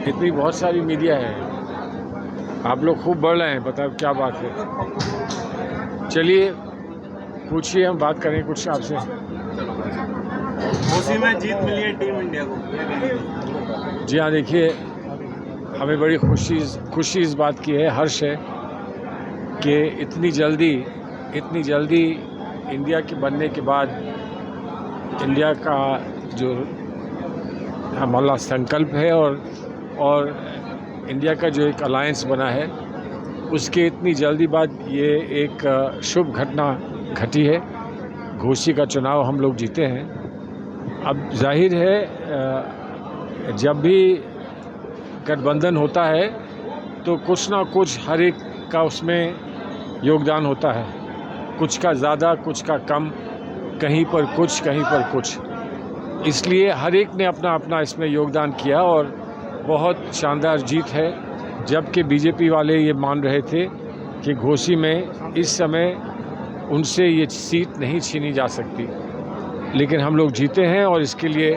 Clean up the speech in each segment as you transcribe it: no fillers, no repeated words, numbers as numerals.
इतनी बहुत सारी मीडिया है, आप लोग खूब बढ़ रहे हैं, बताओ क्या बात है। चलिए पूछिए, हम बात करें कुछ आपसे। उसी में जीत मिली है टीम इंडिया को। जी हाँ, देखिए हमें बड़ी खुशी इस बात की है, हर्ष है कि इतनी जल्दी इंडिया के बनने के बाद इंडिया का जो हमारा संकल्प है और इंडिया का जो एक अलायंस बना है, उसके इतनी जल्दी बाद ये एक शुभ घटना घटी है। घोसी का चुनाव हम लोग जीते हैं। अब जाहिर है जब भी गठबंधन होता है तो कुछ ना कुछ हर एक का उसमें योगदान होता है, कुछ का ज़्यादा कुछ का कम, कहीं पर कुछ। इसलिए हर एक ने अपना अपना इसमें योगदान किया और बहुत शानदार जीत है। जबकि बीजेपी वाले ये मान रहे थे कि घोसी में इस समय उनसे ये सीट नहीं छीनी जा सकती, लेकिन हम लोग जीते हैं और इसके लिए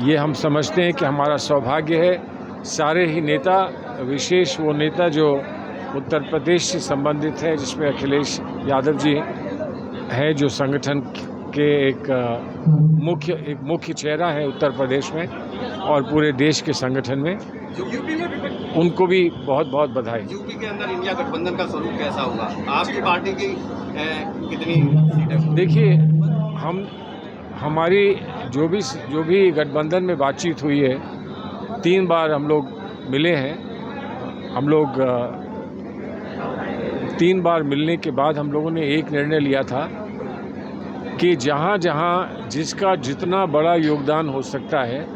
ये हम समझते हैं कि हमारा सौभाग्य है। सारे ही नेता, विशेष वो नेता जो उत्तर प्रदेश से संबंधित है, जिसमें अखिलेश यादव जी हैं, जो संगठन के एक मुख्य चेहरा है उत्तर प्रदेश में और पूरे देश के संगठन में, उनको भी बहुत बहुत बधाई। यूपी के अंदर इंडिया गठबंधन का स्वरूप कैसा होगा? आपकी पार्टी की कितनी सीटें? देखिए, हमारी जो भी गठबंधन में बातचीत हुई है, 3 बार हम लोग मिले हैं। हम लोग 3 बार मिलने के बाद हम लोगों ने एक निर्णय लिया था कि जहाँ जिसका जितना बड़ा योगदान हो सकता है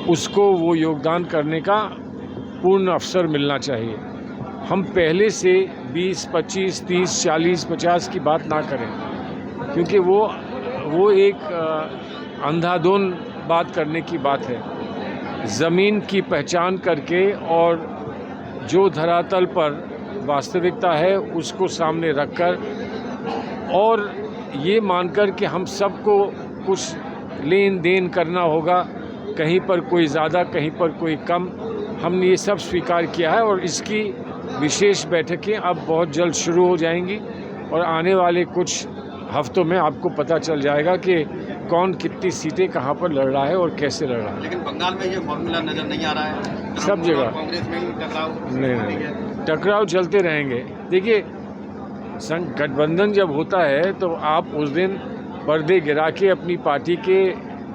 उसको वो योगदान करने का पूर्ण अवसर मिलना चाहिए। हम पहले से 20, 25, 30, 40, 50 की बात ना करें, क्योंकि वो एक अंधाधुन बात करने की बात है। ज़मीन की पहचान करके और जो धरातल पर वास्तविकता है उसको सामने रखकर और ये मानकर कि हम सबको कुछ लेन देन करना होगा, कहीं पर कोई ज़्यादा कहीं पर कोई कम, हमने ये सब स्वीकार किया है और इसकी विशेष बैठकें अब बहुत जल्द शुरू हो जाएंगी और आने वाले कुछ हफ्तों में आपको पता चल जाएगा कि कौन कितनी सीटें कहाँ पर लड़ रहा है और कैसे लड़ रहा है। लेकिन बंगाल में ये फॉर्मूला नज़र नहीं आ रहा है, सब जगह कांग्रेस में ही टकराव नहीं, टकराव चलते रहेंगे। देखिए, गठबंधन जब होता है तो आप उस दिन पर्दे गिरा के अपनी पार्टी के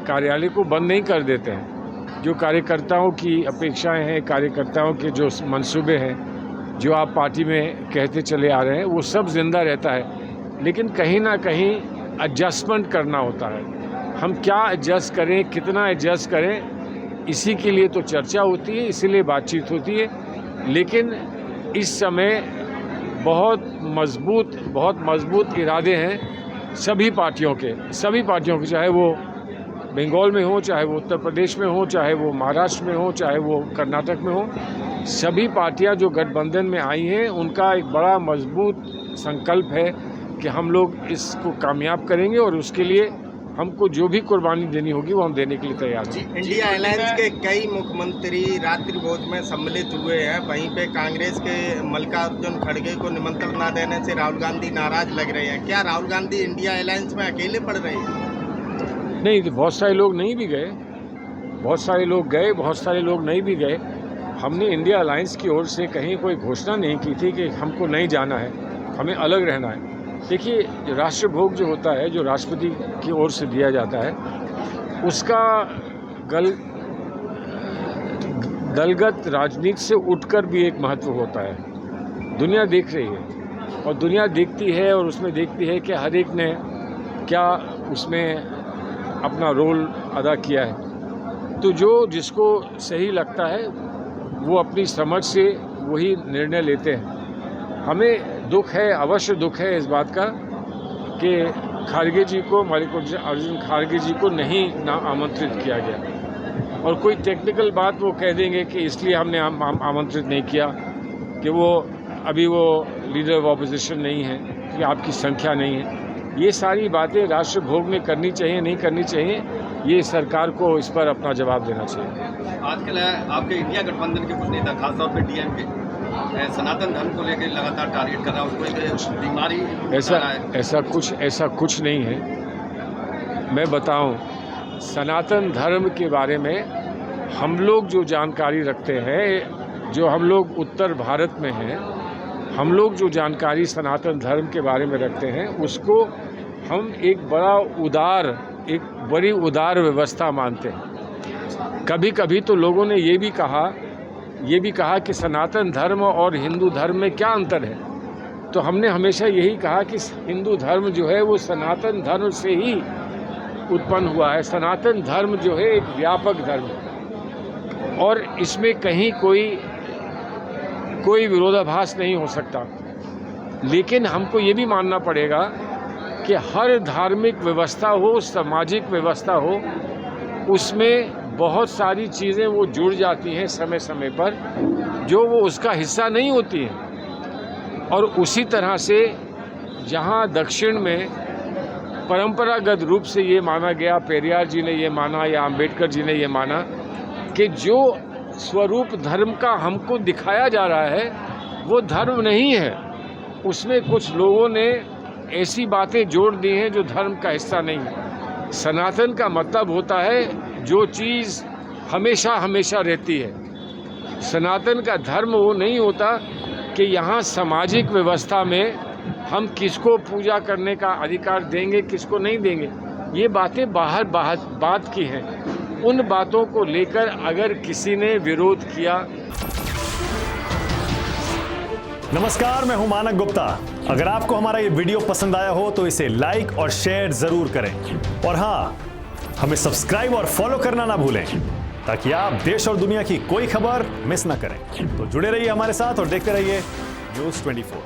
कार्यालय को बंद नहीं कर देते हैं। जो कार्यकर्ताओं की अपेक्षाएं हैं, कार्यकर्ताओं के जो मंसूबे हैं, जो आप पार्टी में कहते चले आ रहे हैं, वो सब जिंदा रहता है, लेकिन कहीं ना कहीं एडजस्टमेंट करना होता है। हम क्या एडजस्ट करें, कितना एडजस्ट करें, इसी के लिए तो चर्चा होती है, इसीलिए बातचीत होती है। लेकिन इस समय बहुत मजबूत इरादे हैं सभी पार्टियों के, चाहे वो बंगाल में हो, चाहे वो उत्तर प्रदेश में हो, चाहे वो महाराष्ट्र में हो, चाहे वो कर्नाटक में हो। सभी पार्टियां जो गठबंधन में आई हैं, उनका एक बड़ा मजबूत संकल्प है कि हम लोग इसको कामयाब करेंगे और उसके लिए हमको जो भी कुर्बानी देनी होगी वो हम देने के लिए तैयार हैं। इंडिया अलायंस के कई मुख्यमंत्री रात्रि भोज में सम्मिलित हुए हैं। वहीं पे कांग्रेस के मल्लिकार्जुन खड़गे को निमंत्रण न देने से राहुल गांधी नाराज लग रहे हैं। क्या राहुल गांधी इंडिया अलायंस में अकेले पड़ रहे हैं? नहीं, तो बहुत सारे लोग नहीं भी गए, बहुत सारे लोग गए, बहुत सारे लोग नहीं भी गए। हमने इंडिया अलायंस की ओर से कहीं कोई घोषणा नहीं की थी कि हमको नहीं जाना है, हमें अलग रहना है। देखिए, राष्ट्रभोग जो होता है, जो राष्ट्रपति की ओर से दिया जाता है, उसका दलगत राजनीति से उठकर भी एक महत्व होता है। दुनिया देख रही है और दुनिया देखती है और उसमें देखती है कि हर एक ने क्या उसमें अपना रोल अदा किया है। तो जो जिसको सही लगता है वो अपनी समझ से वही निर्णय लेते हैं। हमें दुख है, अवश्य दुख है इस बात का कि खारगे जी को, मल्लिकार्जुन खड़गे जी को नहीं आमंत्रित किया गया। और कोई टेक्निकल बात वो कह देंगे कि इसलिए हमने आमंत्रित नहीं किया कि वो अभी वो लीडर ऑफ ऑपोजिशन नहीं है, कि आपकी संख्या नहीं है। ये सारी बातें राष्ट्रभोग में करनी चाहिए नहीं करनी चाहिए, ये सरकार को इस पर अपना जवाब देना चाहिए। आजकल आपके इंडिया गठबंधन के कुछ नेता, खासतौर पे डीएमके, सनातन धर्म को लेकर लगातार टारगेट कर रहा है, उसको एक बीमारी बता रहा है। ऐसा कुछ नहीं है। मैं बताऊं, सनातन धर्म के बारे में हम लोग जो जानकारी रखते हैं, जो हम लोग उत्तर भारत में हैं, हम लोग जो जानकारी सनातन धर्म के बारे में रखते हैं, उसको हम एक बड़ी उदार व्यवस्था मानते हैं। कभी कभी तो लोगों ने ये भी कहा कि सनातन धर्म और हिंदू धर्म में क्या अंतर है। तो हमने हमेशा यही कहा कि हिंदू धर्म जो है वो सनातन धर्म से ही उत्पन्न हुआ है। सनातन धर्म जो है एक व्यापक धर्म है और इसमें कहीं कोई विरोधाभास नहीं हो सकता। लेकिन हमको ये भी मानना पड़ेगा कि हर धार्मिक व्यवस्था हो, सामाजिक व्यवस्था हो, उसमें बहुत सारी चीज़ें वो जुड़ जाती हैं समय समय पर, जो वो उसका हिस्सा नहीं होती हैं। और उसी तरह से जहाँ दक्षिण में परंपरागत रूप से ये माना गया, पेरियार जी ने ये माना या अंबेडकर जी ने ये माना कि जो स्वरूप धर्म का हमको दिखाया जा रहा है वो धर्म नहीं है, उसमें कुछ लोगों ने ऐसी बातें जोड़ दी हैं जो धर्म का हिस्सा नहीं है। सनातन का मतलब होता है जो चीज़ हमेशा हमेशा रहती है। सनातन का धर्म वो नहीं होता कि यहाँ सामाजिक व्यवस्था में हम किसको पूजा करने का अधिकार देंगे, किसको नहीं देंगे। ये बातें बाहर बात की हैं। उन बातों को लेकर अगर किसी ने विरोध किया। नमस्कार, मैं हूं मानक गुप्ता। अगर आपको हमारा ये वीडियो पसंद आया हो तो इसे लाइक और शेयर जरूर करें और हाँ, हमें सब्सक्राइब और फॉलो करना ना भूलें ताकि आप देश और दुनिया की कोई खबर मिस ना करें। तो जुड़े रहिए हमारे साथ और देखते रहिए News 24।